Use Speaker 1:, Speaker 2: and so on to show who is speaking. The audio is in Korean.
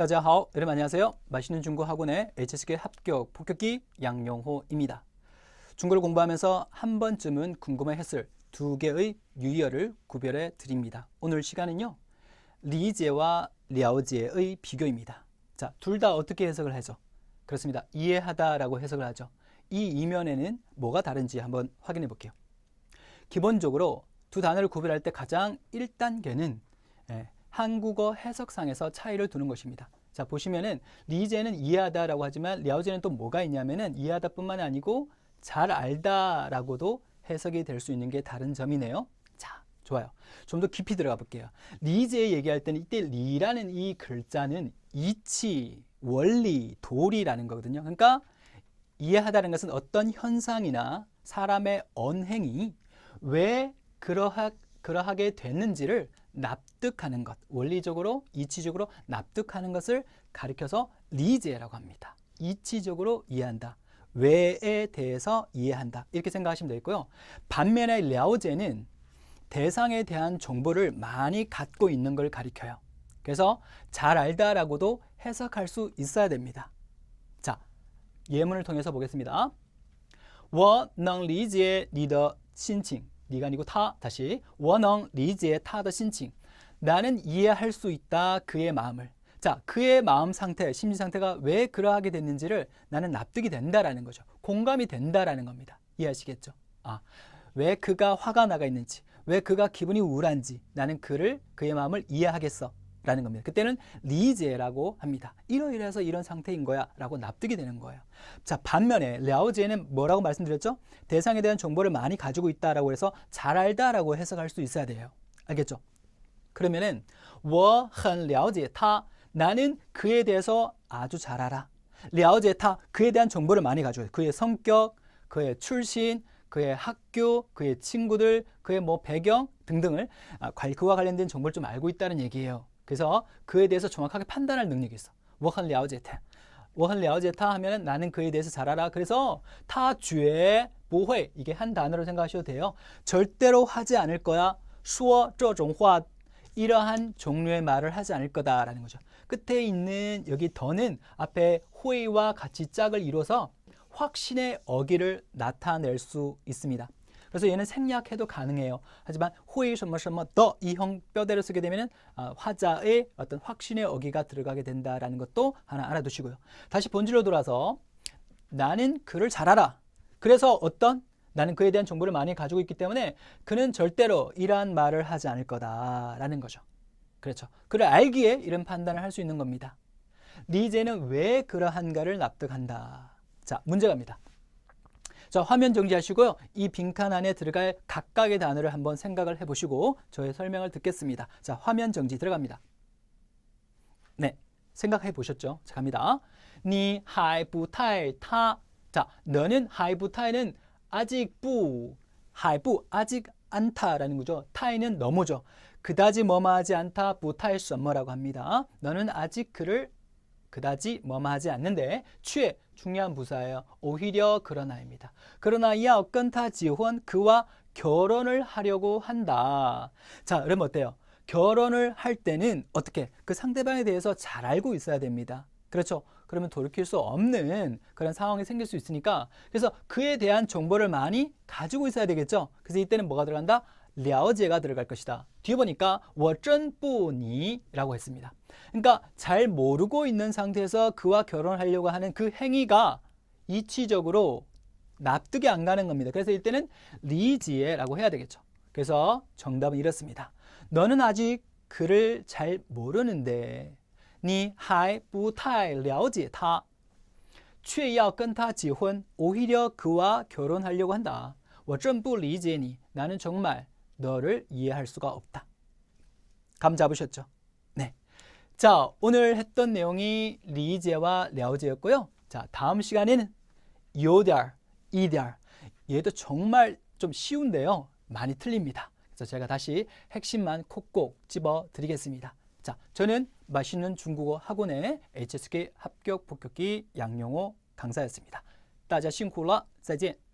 Speaker 1: 大家好, 여러분 안녕하세요. 맛있는 중국어 학원의 HSK 합격 폭격기 양용호입니다. 중국어를 공부하면서 한 번쯤은 궁금해했을 두 개의 유의어를 구별해 드립니다. 오늘 시간은요, 리제와 려제의 비교입니다. 자, 둘 다 어떻게 해석을 하죠? 그렇습니다. 이해하다라고 해석을 하죠. 이 이면에는 뭐가 다른지 한번 확인해 볼게요. 기본적으로 두 단어를 구별할 때 가장 1단계는 한국어 해석상에서 차이를 두는 것입니다. 자, 보시면은 리제는 이해하다라고 하지만 려제는 또 뭐가 있냐면은 이해하다뿐만 아니고 잘 알다라고도 해석이 될 수 있는 게 다른 점이네요. 자, 좋아요. 좀 더 깊이 들어가 볼게요. 리제 얘기할 때는 이때 리라는 이 글자는 이치, 원리, 도리라는 거거든요. 그러니까 이해하다는 것은 어떤 현상이나 사람의 언행이 왜 그러하게 됐는지를 납득하는 것, 원리적으로, 이치적으로 납득하는 것을 가리켜서 리제라고 합니다. 이치적으로 이해한다. 왜에 대해서 이해한다. 이렇게 생각하시면 되겠고요. 반면에 려제는 대상에 대한 정보를 많이 갖고 있는 걸 가리켜요. 그래서 잘 알다라고도 해석할 수 있어야 됩니다. 자, 예문을 통해서 보겠습니다. 我能理解你的心情. 네가 아니고 타, 다시 我能理解他的心情. 나는 이해할 수 있다 그의 마음을. 자, 그의 마음 상태, 심리 상태가 왜 그러하게 됐는지를 나는 납득이 된다라는 거죠. 공감이 된다라는 겁니다. 이해하시겠죠? 왜 그가 화가 나가 있는지, 왜 그가 기분이 우울한지 나는 그의 마음을 이해하겠어 라는 겁니다. 그때는 리제라고 합니다. 이러이러해서 이런 상태인 거야 라고 납득이 되는 거예요. 자, 반면에 려제는 뭐라고 말씀드렸죠? 대상에 대한 정보를 많이 가지고 있다라고 해서 잘 알다라고 해석할 수 있어야 돼요. 알겠죠? 그러면은 我很了解他, 나는 그에 대해서 아주 잘 알아. 了解他, 그에 대한 정보를 많이 가지고 있어요. 그의 성격, 그의 출신, 그의 학교, 그의 친구들, 그의 배경 등등을 그와 관련된 정보를 좀 알고 있다는 얘기예요. 그래서 그에 대해서 정확하게 판단할 능력이 있어. 我很了解他. 我很了解他 하면은 나는 그에 대해서 잘 알아. 그래서 他绝不会, 이게 한 단어로 생각하셔도 돼요. 절대로 하지 않을 거야. 说这种话, 이러한 종류의 말을 하지 않을 거다라는 거죠. 끝에 있는 여기 더는 앞에 호의와 같이 짝을 이뤄서 확신의 어기를 나타낼 수 있습니다. 그래서 얘는 생략해도 가능해요. 하지만 호의 더 이 형 뼈대를 쓰게 되면 화자의 어떤 확신의 어기가 들어가게 된다라는 것도 하나 알아두시고요. 다시 본질로 돌아서 나는 그를 잘 알아. 그래서 나는 그에 대한 정보를 많이 가지고 있기 때문에 그는 절대로 이러한 말을 하지 않을 거다라는 거죠. 그렇죠. 그를 알기에 이런 판단을 할 수 있는 겁니다. 리제는 왜 그러한가를 납득한다. 자, 문제 갑니다. 자, 화면 정지하시고요. 이 빈칸 안에 들어갈 각각의 단어를 한번 생각을 해보시고 저의 설명을 듣겠습니다. 자, 화면 정지 들어갑니다. 네, 생각해 보셨죠? 자, 갑니다. 你还不太他. 자, 너는 还不太는 아직 아직 않다라는 거죠. 타이는 너무죠. 그다지 뭐뭐하지 않다, 不太什么라고 합니다. 너는 아직 그를 그다지 뭐뭐하지 않는데, 却 중요한 부사예요. 오히려 그러나입니다. 그러나 야 건타 지혼, 그와 결혼을 하려고 한다. 자, 그러면 어때요? 결혼을 할 때는 어떻게? 그 상대방에 대해서 잘 알고 있어야 됩니다. 그렇죠? 그러면 돌이킬 수 없는 그런 상황이 생길 수 있으니까, 그래서 그에 대한 정보를 많이 가지고 있어야 되겠죠? 그래서 이때는 뭐가 들어간다? 려제가 들어갈 것이다. 뒤에 보니까 我真不你라고 했습니다. 그러니까 잘 모르고 있는 상태에서 그와 결혼하려고 하는 그 행위가 이치적으로 납득이 안 가는 겁니다. 그래서 이때는 리지에라고 해야 되겠죠. 그래서 정답은 이렇습니다. 너는 아직 그를 잘 모르는데 你还不太了解他却要跟他结婚 오히려 그와 결혼하려고 한다. 我真不理解你 나는 정말 너를 이해할 수가 없다. 감 잡으셨죠? 네. 자, 오늘 했던 내용이 리제와 려제였고요. 자, 다음 시간에는 요달, 이달. 얘도 정말 좀 쉬운데요. 많이 틀립니다. 그래서 제가 다시 핵심만 콕콕 집어 드리겠습니다. 자, 저는 맛있는 중국어 학원의 HSK 합격 폭격기 양용호 강사였습니다. 大家辛苦了，再见。